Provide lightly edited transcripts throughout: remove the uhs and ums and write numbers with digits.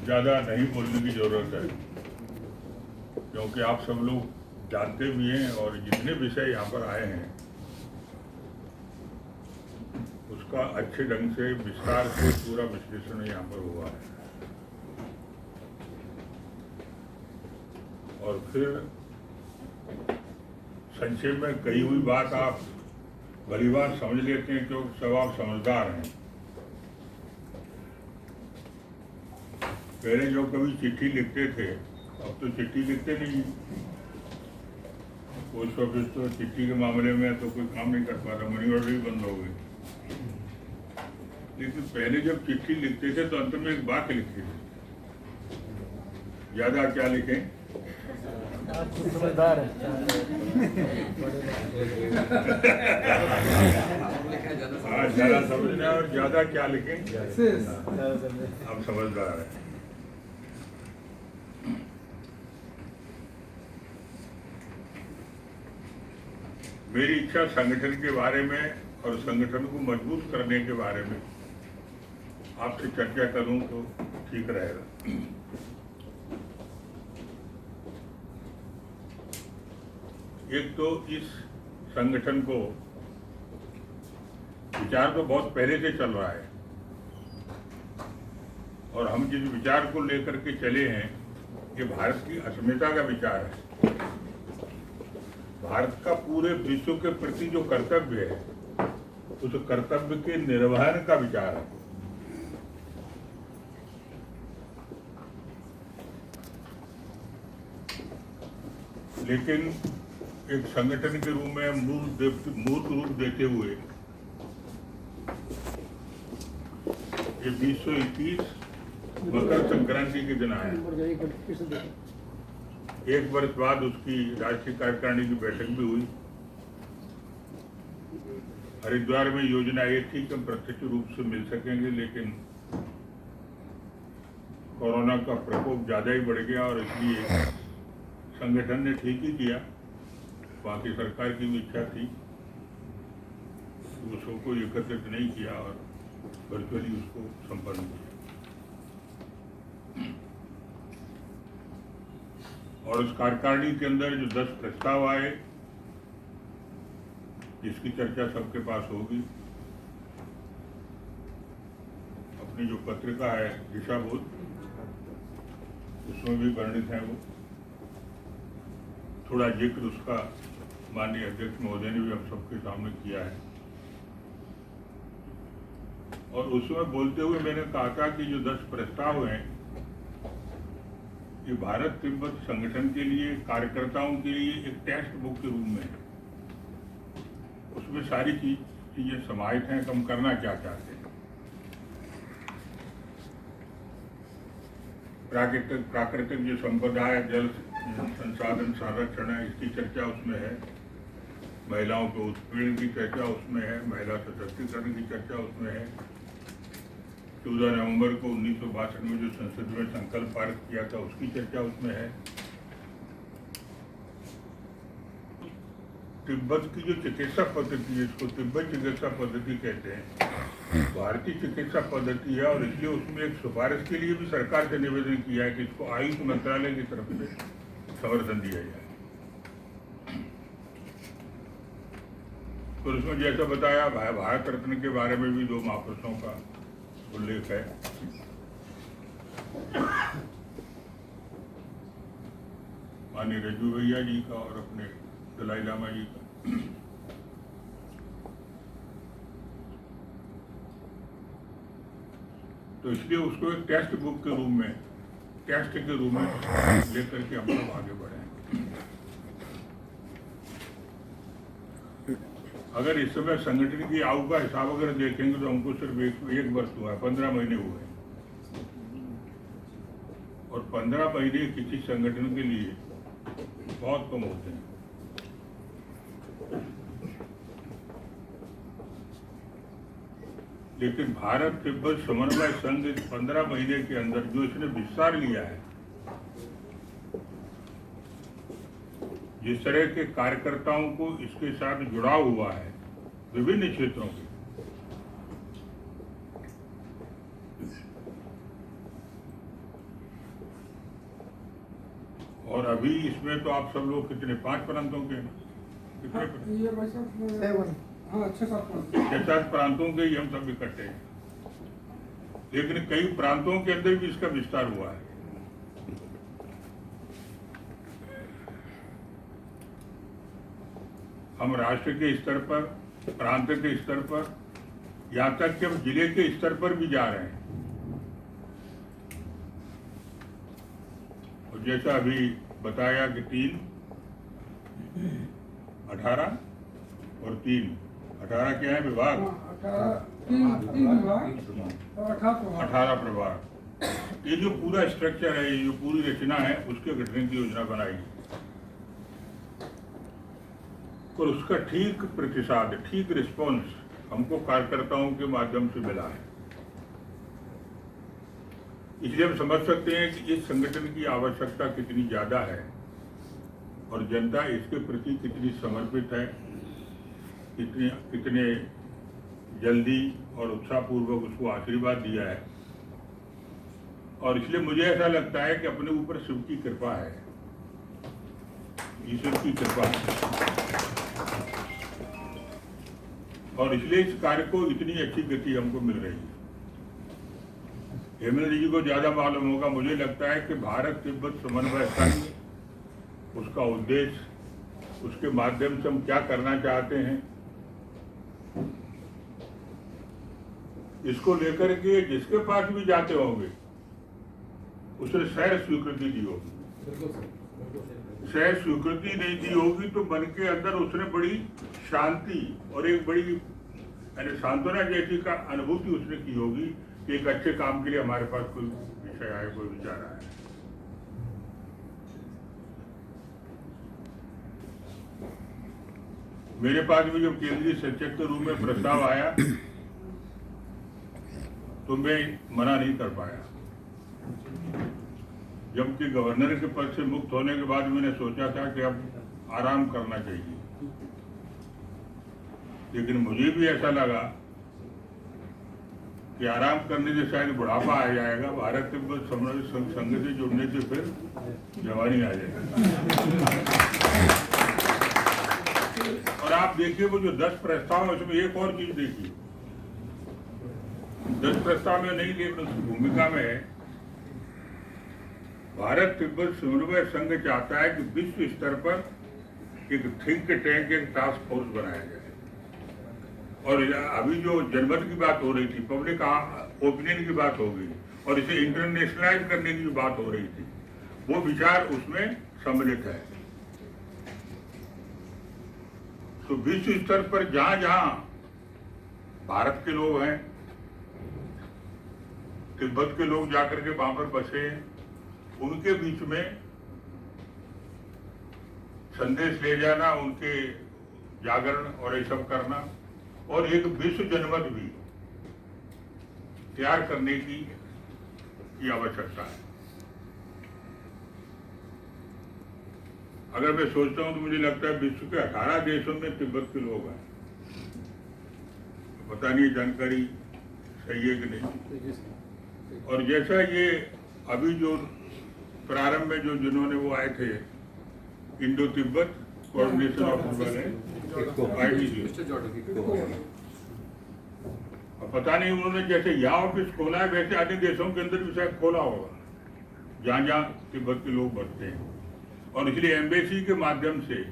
ज़्यादा नहीं बोलने की ज़रूरत है, क्योंकि आप सब लोग जानते भी हैं और जितने विषय यहाँ पर आए हैं उसका अच्छे ढंग से विस्तार से पूरा विश्लेषण यहाँ पर हुआ है। और फिर संक्षेप में कही हुई बात आप भली बात समझ लेते हैं, क्योंकि सब आप समझदार हैं। पहले जो कभी चिट्ठी लिखते थे, अब तो चिट्ठी लिखते नहीं। पोस्ट ऑफिस तो चिट्ठी के मामले में तो कोई काम नहीं कर पाता, मनी ऑर्डर ही बंद हो गई। लेकिन पहले जब चिट्ठी लिखते थे तो अंत में एक बात लिखते थे, ज्यादा क्या लिखें? समझदार है। हाँ, ज्यादा समझना और ज्यादा क्या लिखें? आप समझदार हैं। मेरी इच्छा संगठन के बारे में और संगठन को मजबूत करने के बारे में आपसे चर्चा करूं तो ठीक रहेगा। एक तो इस संगठन को विचार तो बहुत पहले से चल रहा है, और हम जिस विचार को लेकर के चले हैं ये भारत की अस्मिता का विचार है। भारत का पूरे विश्व के प्रति जो कर्तव्य है उस कर्तव्य के निर्वहन का विचार है। लेकिन एक संगठन के रूप में मूर्त रूप देते हुए ये 2021 मकर संक्रांति के दिन आया। एक वर्ष बाद उसकी राष्ट्रीय कार्यकारिणी की बैठक भी हुई। हरिद्वार में योजना ये थी कि हम प्रत्यक्ष रूप से मिल सकेंगे, लेकिन कोरोना का प्रकोप ज्यादा ही बढ़ गया और इसलिए संगठन ने ठीक ही किया। बाकी सरकार की भी इच्छा थी, उसको कोई एकत्रित नहीं किया और वर्चुअली उसको संपन्न किया। और उस कार्यकारिणी के अंदर जो 10 प्रस्ताव आए, जिसकी चर्चा सबके पास होगी। अपनी जो पत्रिका है दिशाबोध, उसमें भी वर्णित है। वो थोड़ा जिक्र उसका माननीय अध्यक्ष महोदय ने भी हम सबके सामने किया है। और उसमें बोलते हुए मैंने कहा था कि जो 10 प्रस्ताव हैं ये भारत तिब्बत संगठन के लिए, कार्यकर्ताओं के लिए एक टेक्स्ट बुक के रूप में है। उसमें सारी चीजें समाहित हैं कि हम करना क्या चाहते हैं। प्राकृतिक जो संपदा है, जल संसाधन संरक्षण है, इसकी चर्चा उसमें है। महिलाओं के उत्पीड़न की चर्चा उसमें है। महिला सशक्तिकरण की चर्चा उसमें है। 14 नवंबर को 1962 में जो संसद में संकल्प पारित किया था उसकी चर्चा उसमें है। तिब्बत की जो चिकित्सा पद्धति है, इसको तिब्बत चिकित्सा पद्धति कहते हैं, भारतीय चिकित्सा पद्धति है। और इसलिए उसमें एक सिफारिश के लिए भी सरकार से निवेदन किया है कि इसको आयुष मंत्रालय की तरफ से समर्थन दिया जाए। तो उसमें जैसा बताया, भारत रत्न के बारे में भी 2 महापुरुषों का उल्लेख है। माननीय रज्जू भैया जी का और अपने दलाई लामा जी का। तो इसलिए उसको एक टेक्स्ट बुक के रूप में, टेक्स्ट के रूप में लेकर के हम लोग आगे बढ़े। अगर इस समय संगठन की आयु का हिसाब अगर देखेंगे तो हमको सिर्फ एक वर्ष हुआ है, 15 महीने हुए हैं। और 15 महीने किसी संगठन के लिए बहुत कम होते हैं। लेकिन भारत तिब्बत समन्वय संघ 15 महीने के अंदर जो इसने विस्तार लिया है, जिस तरह के कार्यकर्ताओं को इसके साथ जुड़ाव हुआ है विभिन्न क्षेत्रों के, और अभी इसमें तो आप सब लोग कितने 5 प्रांतों के हैं? कितने ये भाई साहब 7 हाँ 6-7 6-7 प्रांतों के ही हम सब इकट्ठे हैं, लेकिन कई प्रांतों के अंदर भी इसका विस्तार हुआ है। हम राष्ट्र के स्तर पर, प्रांत के स्तर पर, यहाँ तक कि हम जिले के स्तर पर भी जा रहे हैं। और जैसा अभी बताया कि 3, 18 और 3, 18 क्या है विभाग? 3 विभाग और 18 प्रभाग। ये जो पूरा स्ट्रक्चर है, ये जो पूरी रचना है, उसके गठन की योजना बनाई और उसका ठीक प्रतिसाद, ठीक रिस्पॉन्स हमको कार्यकर्ताओं के माध्यम से मिला है। इसलिए हम समझ सकते हैं कि इस संगठन की आवश्यकता कितनी ज्यादा है और जनता इसके प्रति कितनी समर्पित है, कितने जल्दी और उत्साहपूर्वक उसको आशीर्वाद दिया है। और इसलिए मुझे ऐसा लगता है कि अपने ऊपर शिव की कृपा है, ईश्वर की कृपा है, और इसलिए इस कार्य को इतनी अच्छी गति हमको मिल रही है। हेमंत जी को ज्यादा मालूम होगा, मुझे लगता है कि भारत तिब्बत समन्वय संघ, उसका उद्देश्य, उसके माध्यम से हम क्या करना चाहते हैं, इसको लेकर के जिसके पास भी जाते होंगे उसने शायद स्वीकृति दी होगी। शायद स्वीकृति नहीं दी होगी तो मन के अंदर उसने बड़ी शांति और एक बड़ी सांत्वना जैसी का अनुभूति उसने की होगी कि एक अच्छे काम के लिए हमारे पास कोई विषय आए, कोई विचार आए। मेरे पास भी जब केंद्रीय सचिव के रूप में प्रस्ताव आया तो मैं मना नहीं कर पाया, जबकि गवर्नर के पद से मुक्त होने के बाद मैंने सोचा था कि अब आराम करना चाहिए, लेकिन मुझे भी ऐसा लगा कि आराम करने से शायद बुढ़ापा आ जाएगा, भारत तिब्बत समन्वय संघ से जुड़ने से फिर जवानी आ जाएगी। और आप देखिए वो जो 10 प्रस्ताव है उसमें एक और चीज देखिए, 10 प्रस्ताव में नहीं, लेकिन उसकी भूमिका में है भारत तिब्बत समन्वय संघ चाहता है कि विश्व स्तर पर एक थिंक टैंक, एक टास्क फोर्स बनाया जाए। और अभी जो जनमत की बात हो रही थी, पब्लिक ओपिनियन की बात हो गई और इसे इंटरनेशनलाइज करने की बात हो रही थी, वो विचार उसमें सम्मिलित है। तो विश्व स्तर पर जहां जहां भारत के लोग हैं, तिब्बत के लोग जाकर के वहां पर बसे हैं, उनके बीच में संदेश ले जाना, उनके जागरण और ये सब करना, और एक विश्व जनमत भी तैयार करने की आवश्यकता है। अगर मैं सोचता हूं तो मुझे लगता है विश्व के 18 देशों में तिब्बत के लोग हैं। पता नहीं जानकारी सही है कि नहीं। और जैसा ये अभी जो प्रारंभ में जो जिन्होंने वो आए थे, इंडो तिब्बत कोऑर्डिनेशन ऑफ और पता नहीं उन्होंने जैसे यहाँ ऑफिस खोला है वैसे अन्य देशों के अंदर भी शायद खोला होगा जहाँ जहाँ तिब्बत के लोग बसते हैं। और इसलिए एम्बेसी के माध्यम से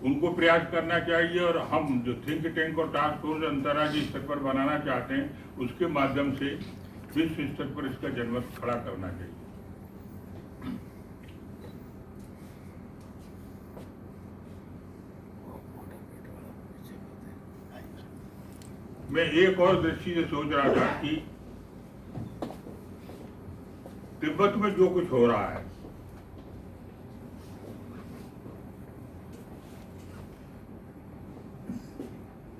उनको प्रयास करना चाहिए, और हम जो थिंक टैंक और टास्क फोर्स अंतर्राज्यीय स्तर पर बनाना चाहते हैं उसके माध्यम से विश्व स्तर पर इसका जनमत खड़ा करना चाहिए। मैं एक और दृष्टि से सोच रहा था कि तिब्बत में जो कुछ हो रहा है,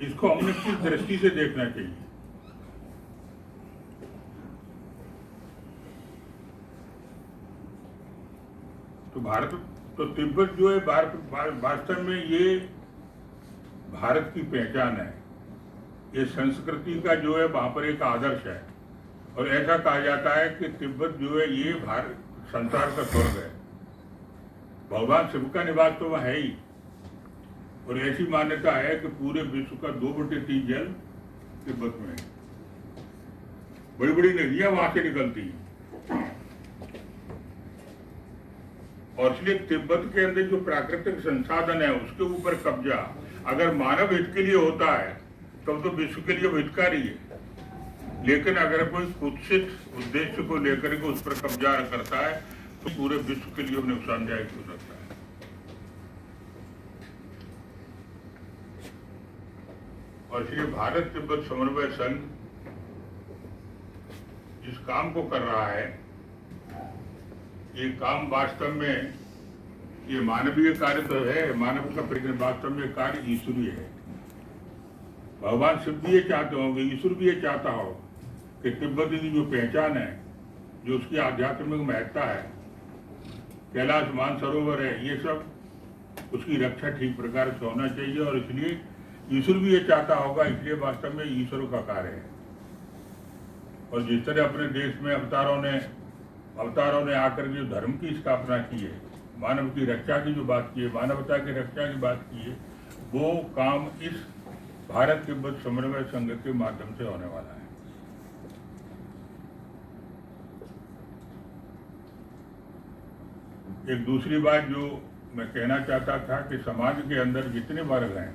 इसको हमने किस दृष्टि से देखना चाहिए। तो तिब्बत जो है वास्तव में ये भारत की पहचान है, ये संस्कृति का जो है वहां पर एक आदर्श है। और ऐसा कहा जाता है कि तिब्बत जो है ये भारत संसार का स्वर्ग है। भगवान शिव का निवास तो वहाँ है ही, और ऐसी मान्यता है कि पूरे विश्व का 2/3 जल तिब्बत में है। बड़ी बड़ी नदियां वहां से निकलती हैं, और इसलिए तिब्बत के अंदर जो प्राकृतिक संसाधन है उसके ऊपर कब्जा अगर मानव हित के लिए होता है तब तो विश्व के लिए हितकारी है, लेकिन अगर कोई कुत्सित उद्देश्य को लेकर के उस पर कब्जा करता है तो पूरे विश्व के लिए नुकसानदायक हो सकता है। और इसलिए भारत तिब्बत समन्वय संघ जिस काम को कर रहा है, ये काम वास्तव में ये मानवीय कार्य तो है, मानव का प्रयत्न वास्तव में कार्य ईश्वरीय है। भगवान शिव भी ये चाहते होंगे, ईश्वर भी ये चाहता हो कि तिब्बत की जो पहचान है, जो उसकी आध्यात्मिक महत्ता है, कैलाश मानसरोवर है, ये सब उसकी रक्षा ठीक प्रकार से होना चाहिए। और इसलिए ईश्वर भी ये चाहता होगा, इसलिए वास्तव में ईश्वर का कार्य है। और जिस तरह अपने देश में अवतारों ने आकर जो धर्म की स्थापना की है, मानव की रक्षा की जो बात की है, मानवता की रक्षा की बात की है, वो काम इस भारत तिब्बत समन्वय संघ के माध्यम से होने वाला है। एक दूसरी बात जो मैं कहना चाहता था कि समाज के अंदर जितने वर्ग हैं,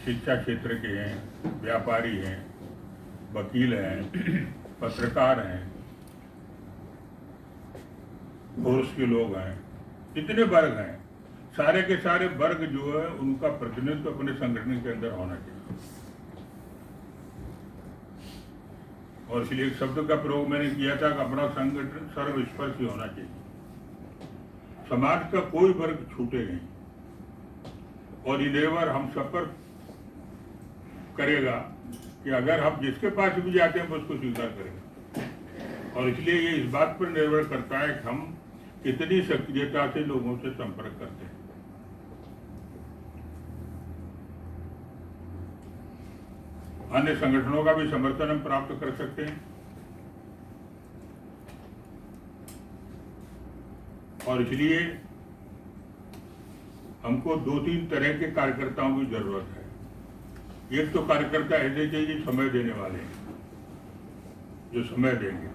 शिक्षा क्षेत्र के हैं, व्यापारी हैं, वकील हैं, पत्रकार हैं, फोर्स के लोग हैं, जितने वर्ग हैं, सारे के सारे वर्ग जो है उनका प्रतिनिधित्व अपने संगठन के अंदर होना चाहिए। और इसलिए एक शब्द का प्रयोग मैंने किया था कि अपना संगठन सर्वस्पर्शी होना चाहिए। समाज का कोई वर्ग छूटे नहीं। और ये लेवर हम सब पर करेगा कि अगर हम जिसके पास भी जाते हैं उसको स्वीकार करेंगे। और इसलिए ये इस बात पर निर्भर करता है कि हम कितनी सक्रियता से लोगों से संपर्क करते हैं। अन्य संगठनों का भी समर्थन हम प्राप्त कर सकते हैं। और इसलिए हमको 2-3 तरह के कार्यकर्ताओं की जरूरत है। एक तो कार्यकर्ता ऐसे चाहिए समय देने वाले, जो समय देंगे।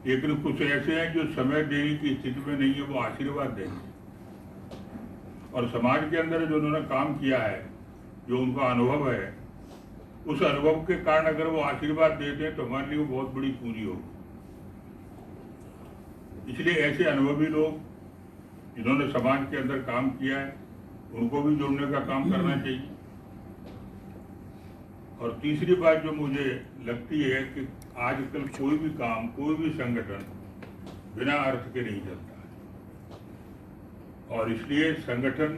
लेकिन कुछ ऐसे हैं जो समय देने की स्थिति में नहीं है, वो आशीर्वाद देंगे। और समाज के अंदर जो उन्होंने काम किया है, जो उनका अनुभव है, उस अनुभव के कारण अगर वो आशीर्वाद देते हैं तो हमारे लिए वो बहुत बड़ी पूंजी होगी। इसलिए ऐसे अनुभवी लोग जिन्होंने समाज के अंदर काम किया है, उनको भी जोड़ने का काम करना चाहिए। और तीसरी बात जो मुझे लगती है कि आजकल कोई भी काम, कोई भी संगठन बिना अर्थ के नहीं चलता है। और इसलिए संगठन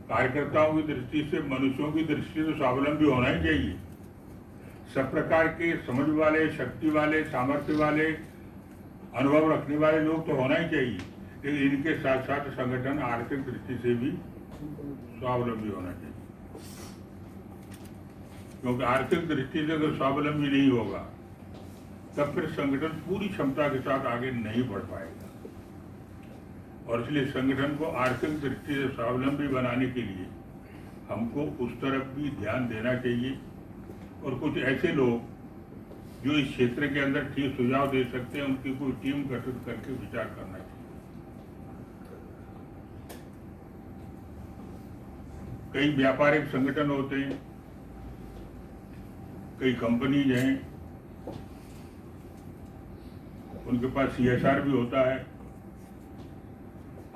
कार्यकर्ताओं की दृष्टि से, मनुष्यों की दृष्टि से स्वावलंबी होना ही चाहिए। सब प्रकार के समझ वाले, शक्ति वाले, सामर्थ्य वाले, अनुभव रखने वाले लोग तो होना ही चाहिए, लेकिन इनके साथ साथ संगठन आर्थिक दृष्टि से भी स्वावलंबी होना चाहिए। क्योंकि आर्थिक दृष्टि से अगर स्वावलंबी नहीं होगा तब फिर संगठन पूरी क्षमता के साथ आगे नहीं बढ़ पाएगा। और इसलिए संगठन को आर्थिक दृष्टि से स्वावलंबी बनाने के लिए हमको उस तरफ भी ध्यान देना चाहिए। और कुछ ऐसे लोग जो इस क्षेत्र के अंदर ठीक सुझाव दे सकते हैं, उनकी कोई टीम गठित करके विचार करना चाहिए। कई व्यापारिक संगठन होते हैं, कई कंपनीज हैं, उनके पास CSR भी होता है।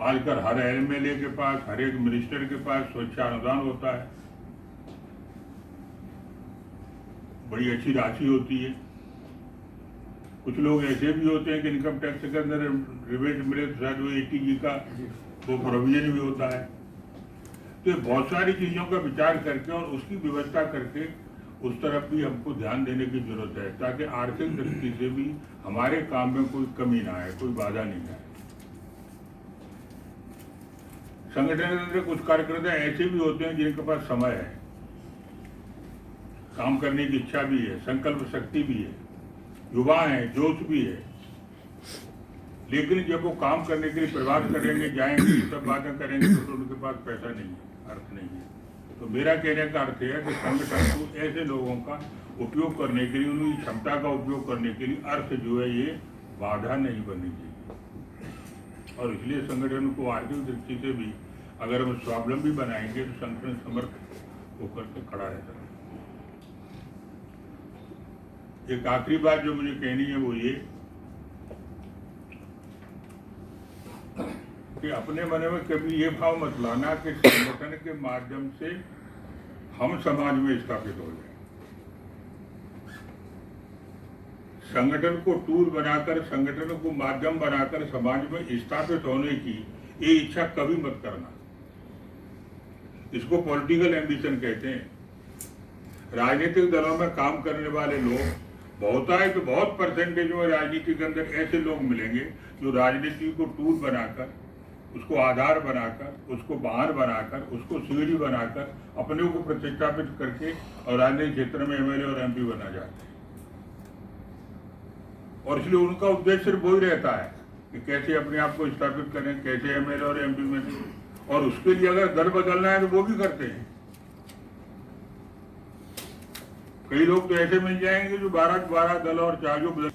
आजकल हर MLA के पास, हर एक मिनिस्टर के पास स्वच्छानुदान होता है, बड़ी अच्छी राशि होती है। कुछ लोग ऐसे भी होते हैं कि इनकम टैक्स के अंदर रिबेट मिले तो शायद वो ATG का वो प्रोविजन भी होता है। तो बहुत सारी चीज़ों का विचार करके और उसकी व्यवस्था करके उस तरफ भी हमको ध्यान देने की जरूरत है, ताकि आर्थिक दृष्टि से भी हमारे काम में कोई कमी ना आए, कोई बाधा नहीं आए। संगठन के अंदर कुछ कार्यकर्ता ऐसे भी होते हैं जिनके पास समय है, काम करने की इच्छा भी है, संकल्प शक्ति भी है, युवा है, जोश भी है, लेकिन जब वो काम करने के लिए प्रवास करेंगे, जाएंगे, ये सब बातें करेंगे तो उनके पास पैसा नहीं है, अर्थ नहीं है। तो मेरा कहने का अर्थ है कि संगठन को ऐसे लोगों का उपयोग करने के लिए, उनकी क्षमता का उपयोग करने के लिए अर्थ जो है ये बाधा नहीं बननी चाहिए। और इसलिए संगठन को आर्थिक दृष्टि से भी अगर हम स्वावलंबी बनाएंगे तो संगठन समर्थ होकर के खड़ा रहता है। एक आखिरी बात जो मुझे कहनी है वो ये कि अपने मन में कभी ये भाव मत लाना कि संगठन के माध्यम से हम समाज में स्थापित हो जाए। संगठन को टूल बनाकर, संगठन को माध्यम बनाकर समाज में स्थापित होने की ये इच्छा कभी मत करना। इसको पॉलिटिकल एम्बिशन कहते हैं। राजनीतिक दलों में काम करने वाले लोग बहुत आए तो बहुत परसेंटेज में राजनीति के अंदर ऐसे लोग मिलेंगे जो राजनीति को टूल बनाकर, उसको आधार बनाकर, उसको वाहन बनाकर, उसको सीढ़ी बनाकर अपने को प्रतिष्ठापित करके और राजनीतिक क्षेत्र में एमएलए और एमपी बना जाते हैं। और इसलिए उनका उद्देश्य सिर्फ वही रहता है कि कैसे अपने आप को स्थापित करें, कैसे एमएलए और एमपी में, और उसके लिए अगर दल बदलना है तो वो भी करते हैं। कई लोग तो ऐसे मिल जाएंगे जो 12 दल और चार्जों बदल।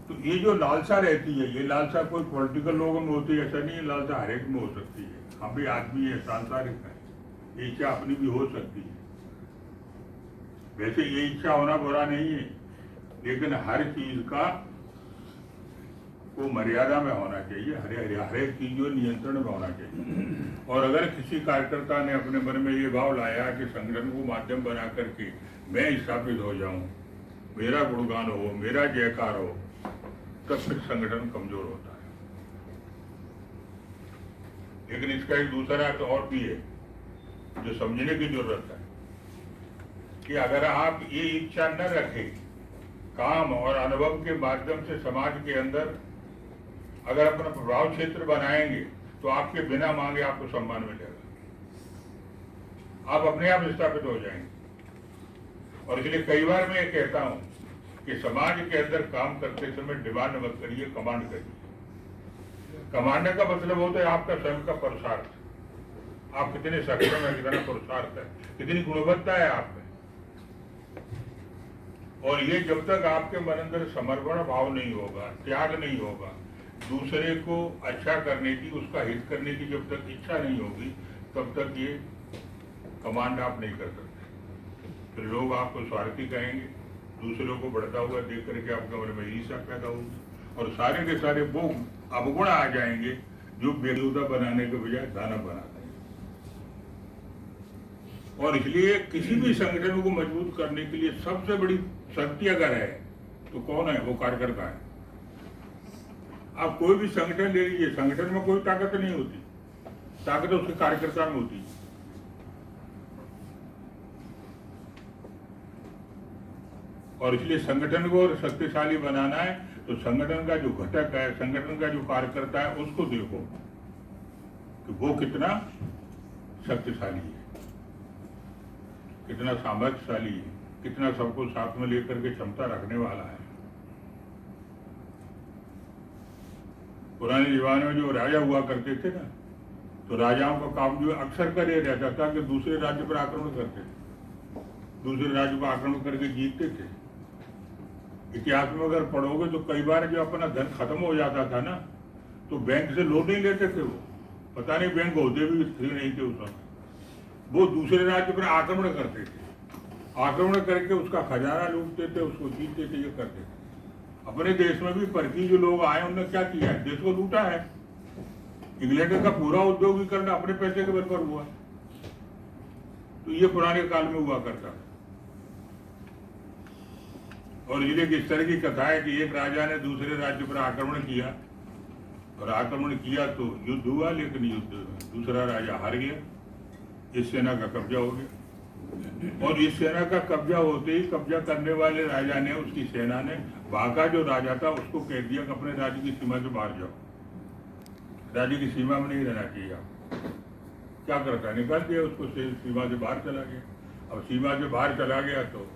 तो ये जो लालसा रहती है, ये लालसा कोई पॉलिटिकल लोगों में होती है ऐसा नहीं है, लालसा हर एक में हो सकती है। हम भी आदमी है, सांसारिक है, ये इच्छा अपनी भी हो सकती है। वैसे ये इच्छा होना बुरा नहीं है, लेकिन हर चीज का को मर्यादा में होना चाहिए, हर एक चीज जो नियंत्रण में होना चाहिए। और अगर किसी कार्यकर्ता ने अपने मन में ये भाव लाया कि संगठन को माध्यम बना करके मैं स्थापित हो जाऊं, मेरा गुणगान हो, मेरा जयकार हो, तब फिर संगठन कमजोर होता है। लेकिन इसका एक दूसरा अर्थ और भी है जो समझने की जरूरत है कि अगर आप ये इच्छा न रखें, काम और अनुभव के माध्यम से समाज के अंदर अगर अपना प्रभाव क्षेत्र बनाएंगे तो आपके बिना मांगे आपको सम्मान मिलेगा, आप अपने आप स्थापित हो जाएंगे। और इसलिए कई बार मैं ये कहता हूं कि समाज के अंदर काम करते समय डिमांड मत करिए, कमांड करिए। कमांड का मतलब होता है आपका स्वयं का पुरुषार्थ, आप कितने सक्षम है, कितना पुरुषार्थ है, कितनी गुणवत्ता है आप में। और ये जब तक आपके मन अंदर समर्पण भाव नहीं होगा, त्याग नहीं होगा, दूसरे को अच्छा करने की, उसका हित करने की जब तक इच्छा नहीं होगी, तब तक ये कमांड आप नहीं कर सकते। फिर लोग आपको स्वार्थी कहेंगे, दूसरों को बढ़ता हुआ देख करके आपके मन में ईर्ष्या पैदा होगी और सारे के सारे वो अवगुण आ जाएंगे जो बेहुदा बनाने के बजाय दाना बनाते हैं। और इसलिए किसी भी संगठन को मजबूत करने के लिए सबसे बड़ी शक्ति अगर है तो कौन है? वो कार्यकर्ता है। आप कोई भी संगठन ले लीजिए, संगठन में कोई ताकत नहीं होती, ताकत उसके कार्यकर्ता में होती है। और इसलिए संगठन को और शक्तिशाली बनाना है तो संगठन का जो घटक है, संगठन का जो कार्यकर्ता है, उसको देखो कि वो कितना शक्तिशाली है, कितना सामर्थ्यशाली है, कितना सबको साथ में लेकर के क्षमता रखने वाला है। पुराने जमाने में जो राजा हुआ करते थे ना, तो राजाओं का काम जो अक्सर कर ये रहता था कि दूसरे राज्य पर आक्रमण करते थे, दूसरे राज्य पर आक्रमण करके जीतते थे। इतिहास में अगर पढ़ोगे तो कई बार जो अपना धन खत्म हो जाता था ना, तो बैंक से लोन नहीं लेते थे वो, पता नहीं बैंक होते भी नहीं थे उस समय, वो दूसरे राज्य पर आक्रमण करते थे, आक्रमण करके उसका खजाना लूटते थे, उसको जीतते थे, ये करते थे। अपने देश में भी परकी जो लोग आए उन्होंने क्या किया है? देश को लूटा है। इंग्लैंड का पूरा औद्योगिकरण अपने पैसे के बल पर हुआ, तो ये पुराने काल में हुआ करता था। और ये इस तरह की कथा है कि एक राजा ने दूसरे राज्य पर आक्रमण किया और आक्रमण किया तो युद्ध हुआ, लेकिन युद्ध दूसरा राजा हार गया, इस सेना का कब्जा हो गया। और इस सेना का कब्जा होते ही कब्जा करने वाले राजा ने, उसकी सेना ने बाका जो राजा था उसको कह दिया कि अपने राज्य की सीमा से बाहर जाओ, राज्य की सीमा में नहीं रहना चाहिए आप। क्या करता, निकाल दिया उसको, सीमा से बाहर चला गया। अब सीमा से बाहर चला गया तो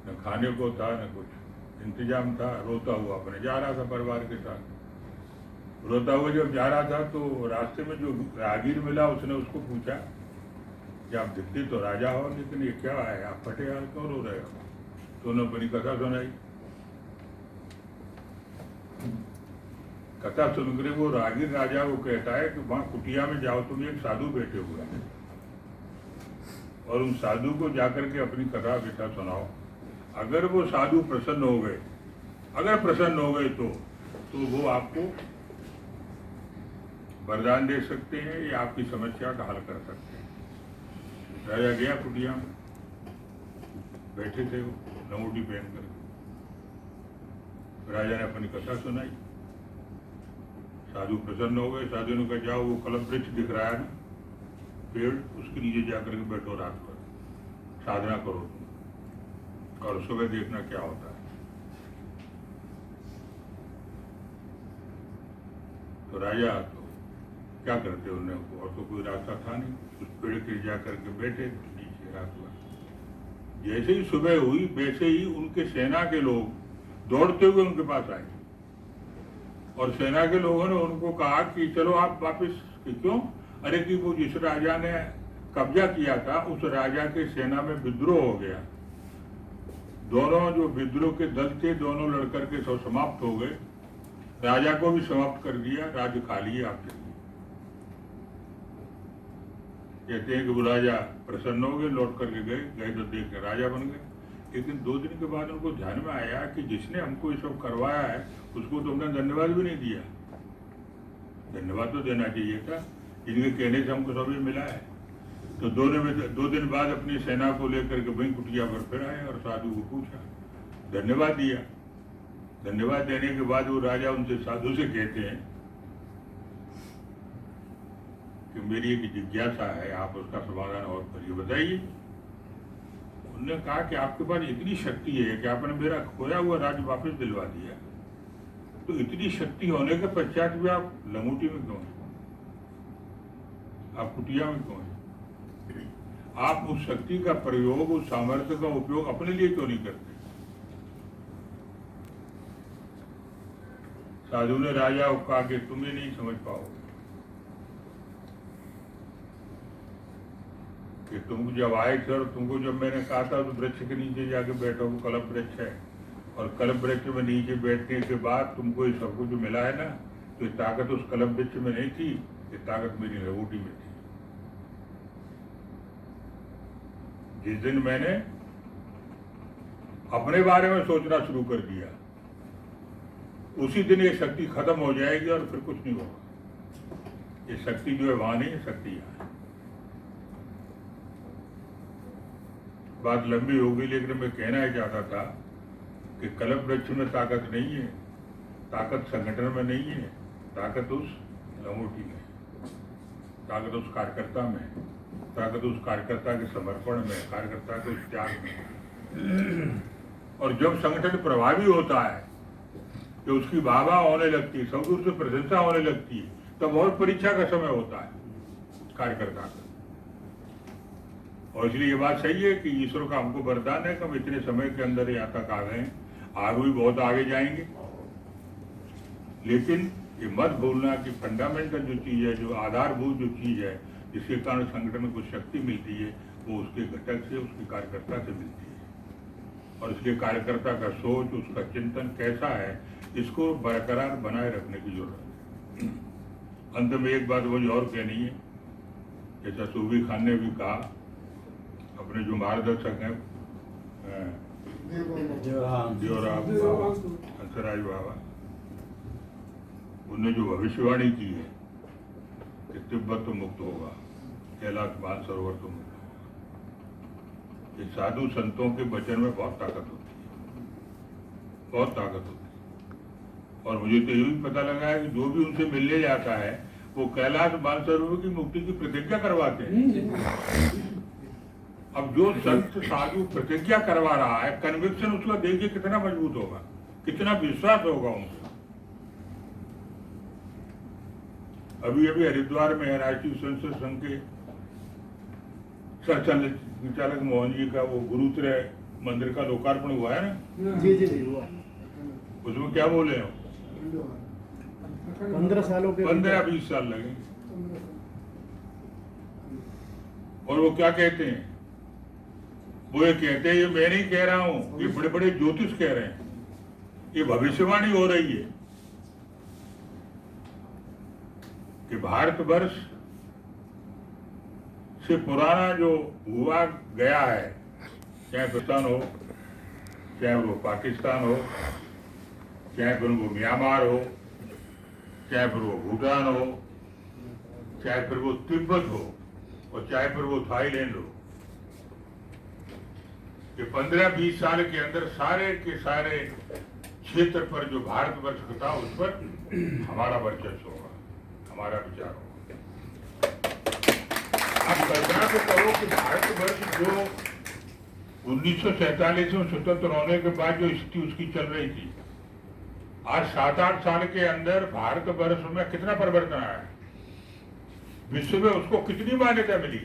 न खाने को था न कुछ, इंतजाम था, रोता हुआ अपने जा रहा था परिवार के साथ। रोता हुआ जब जा रहा था तो रास्ते में जो राहगीर मिला उसने उसको पूछा कि आप दिखते तो राजा हो, लेकिन ये क्या है, आप फटे हाल क्यों रो रहे हो? तो उन्होंने अपनी कथा सुनाई। कथा सुनकर वो राहगीर राजा को कहता है कि वहां कुटिया में जाओ, तुम एक साधु बैठे हुए हैं और उन साधु को जाकर के अपनी कथा व्यथा सुनाओ। अगर वो साधु प्रसन्न हो गए, अगर प्रसन्न हो गए तो वो आपको वरदान दे सकते हैं या आपकी समस्या का हल कर सकते हैं। राजा गया कुटिया में, बैठे थे वो लंगोटी पहन कर। राजा ने अपनी कथा सुनाई, साधु प्रसन्न हो गए। साधु ने कहा जाओ वो कलम वृक्ष दिख रहा है ना पेड़, उसके नीचे जाकर के बैठो, रात भर साधना करो तुम, और सुबह देखना क्या होता है। तो राजा तो क्या करते उन्हें, और तो कोई रास्ता था नहीं, उस पेड़ के जाकर के बैठे नीचे रात भर। जैसे ही सुबह हुई वैसे ही उनके सेना के लोग दौड़ते हुए उनके पास आए और सेना के लोगों ने उनको कहा कि चलो आप वापस। क्यों? अरे कि वो जिस राजा ने कब्जा किया था उस राजा के सेना में विद्रोह हो गया। दोनों जो विद्रोह के दल थे दोनों लड़कर के सब समाप्त हो गए, राजा को भी समाप्त कर दिया, राज्य खाली है आपके लिए। कहते हैं कि वो राजा प्रसन्न हो गए, लौट करके गए तो देख के राजा बन गए। लेकिन 2 दिन के बाद उनको ध्यान में आया कि जिसने हमको ये सब करवाया है उसको तो हमने धन्यवाद भी नहीं दिया। धन्यवाद तो देना चाहिए था, इनके कहने से हमको सब ये मिला है। तो 2 दिन बाद अपनी सेना को लेकर के वहीं कुटिया पर फिर आए और साधु को पूछा, धन्यवाद दिया। धन्यवाद देने के बाद वो राजा उनसे साधु से कहते हैं कि मेरी एक जिज्ञासा है, आप उसका समाधान और करिए, बताइए। उन्होंने कहा कि आपके पास इतनी शक्ति है कि आपने मेरा खोया हुआ राज्य वापस दिलवा दिया, तो इतनी शक्ति होने के पश्चात भी आप लंगोटी में क्यों हैं, आप कुटिया में क्यों हैं? आप उस शक्ति का प्रयोग, उस सामर्थ्य का उपयोग अपने लिए क्यों नहीं करते? साधु ने राजा को कहा कि तुम ये नहीं समझ पाओगे कि तुम जब आए थे और तुमको जब मैंने कहा था तो वृक्ष के नीचे जाके बैठो, वो कल्प वृक्ष है, और कल्प वृक्ष में नीचे बैठने के बाद तुमको ये सब कुछ जो मिला है ना, तो ये ताकत उस कल्प वृक्ष में नहीं थी, ये ताकत मेरी लंगोटी में थी। जिस दिन मैंने अपने बारे में सोचना शुरू कर दिया उसी दिन ये शक्ति खत्म हो जाएगी और फिर कुछ नहीं होगा। ये शक्ति जो है वहां नहीं है, शक्ति यहाँ है। बात लंबी होगी, लेकिन मैं कहना ही चाहता था कि कल्प वृक्ष में ताकत नहीं है, ताकत संगठन में नहीं है, ताकत उस लंगोटी में, ताकत उस कार्यकर्ता में, ताकत उस कार्यकर्ता के समर्पण में, कार्यकर्ता के उस त्याग में। और जब संगठन प्रभावी होता है, जो उसकी वाहवा होने लगती है, सब दूर से प्रशंसा होने लगती है, तब और परीक्षा का समय होता है कार्यकर्ता का। और इसलिए ये बात सही है कि ईश्वर का हमको वरदान है कि हम इतने समय के अंदर यहाँ तक आ गए, आगे भी बहुत आगे जाएंगे। लेकिन ये मत भूलना कि फंडामेंटल जो चीज़ है, जो आधारभूत जो चीज़ है, जिसके कारण संगठन को शक्ति मिलती है, वो उसके घटक से, उसके कार्यकर्ता से मिलती है। और इसलिए कार्यकर्ता का सोच, उसका चिंतन कैसा है, इसको बरकरार बनाए रखने की जरूरत है। अंत में एक बात मुझे और कहनी है, जैसा सूफी खान ने भी कहा, अपने जो मार्गदर्शक हैं देवराम बाबा, हंसराज बाबा, उनने जो भविष्यवाणी की है कि तिब्बत तो मुक्त होगा, कैलाश मानसरोवर तो मुक्त होगा, ये साधु संतों के वचन में बहुत ताकत होती है, बहुत ताकत होती है। और मुझे तो ये भी पता लगा है कि जो भी उनसे मिलने जाता है वो कैलाश मानसरोवर की मुक्ति की प्रतिज्ञा करवाते हैं। अब जो संत साधु प्रतिज्ञा करवा रहा है, कन्विक्शन उसका देखिए कितना मजबूत होगा, कितना विश्वास होगा उनका। अभी अभी हरिद्वार में राष्ट्रीय स्वयंसेवक संघ के संचालक मोहन जी का वो गुरुत्रय मंदिर का लोकार्पण हुआ है ना। जी जी जी हुआ। उसमें क्या बोले हो? 15 सालों के 15-20 साल लगे। और वो क्या कहते हैं? वो ये कहते हैं, ये मैं नहीं कह रहा हूं, ये बड़े बड़े ज्योतिष कह रहे हैं, ये भविष्यवाणी हो रही है कि भारतवर्ष से पुराना जो हुआ गया है, चाहे पाकिस्तान हो, चाहे वो पाकिस्तान हो, चाहे फिर वो म्यांमार हो, चाहे फिर वो भूटान हो, चाहे फिर वो तिब्बत हो, और चाहे फिर वो थाईलैंड हो, कि 15-20 साल के अंदर सारे के सारे क्षेत्र पर जो भारतवर्ष था उस पर हमारा वर्चस्व होगा, हमारा विचार होगा। अब कल्पना तो करो कि भारतवर्ष जो 1947 में स्वतंत्र होने के बाद जो स्थिति उसकी चल रही थी, आज 7-8 साल के अंदर भारतवर्ष में कितना परिवर्तन आया है, विश्व में उसको कितनी मान्यता मिली।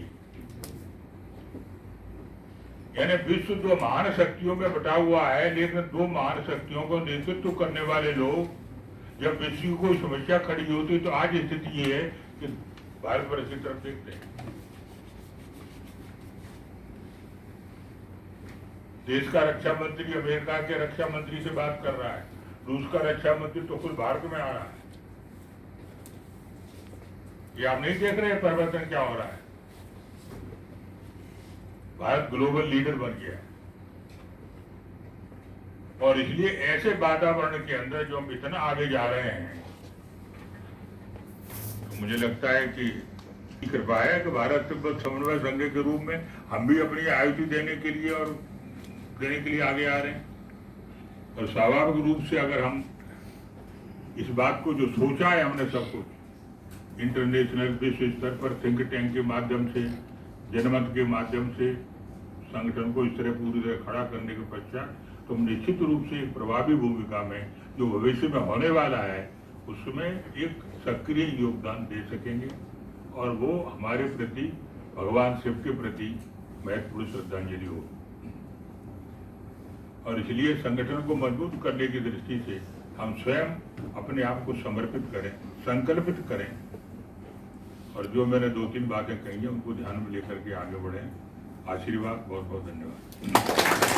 यानी विश्व दो महान शक्तियों में बटा हुआ है, लेकिन दो महान शक्तियों को नेतृत्व करने वाले लोग जब विश्व की कोई समस्या खड़ी होती तो आज स्थिति ये है कि भारतवर्ष की तरफ देखते हैं। देश का रक्षा मंत्री अमेरिका के रक्षा मंत्री से बात कर रहा है, रूस का रक्षा मंत्री तो खुद भारत में आ रहा है। ये आप नहीं देख रहे हैं परिवर्तन क्या हो रहा है? भारत ग्लोबल लीडर बन गया है, और इसलिए ऐसे वातावरण के अंदर जो हम इतना आगे जा रहे हैं, तो मुझे लगता है कि कृपा है कि भारत तिब्बत समन्वय संघ के रूप में हम भी अपनी आहुति देने के लिए आगे आ रहे हैं। और स्वाभाविक रूप से अगर हम इस बात को जो सोचा है हमने सब कुछ इंटरनेशनल विश्व स्तर पर थिंक टैंक के माध्यम से, जनमत के माध्यम से संगठन को इस तरह पूरी तरह खड़ा करने के पश्चात, तो हम निश्चित रूप से एक प्रभावी भूमिका में जो भविष्य में होने वाला है उसमें एक सक्रिय योगदान दे सकेंगे, और वो हमारे प्रति, भगवान शिव के प्रति महत्वपूर्ण श्रद्धांजलि हो। और इसलिए संगठन को मजबूत करने की दृष्टि से हम स्वयं अपने आप को समर्पित करें, संकल्पित करें, और जो मैंने 2-3 बातें कही हैं उनको ध्यान में लेकर के आगे बढ़ें। आशीर्वाद, बहुत बहुत धन्यवाद।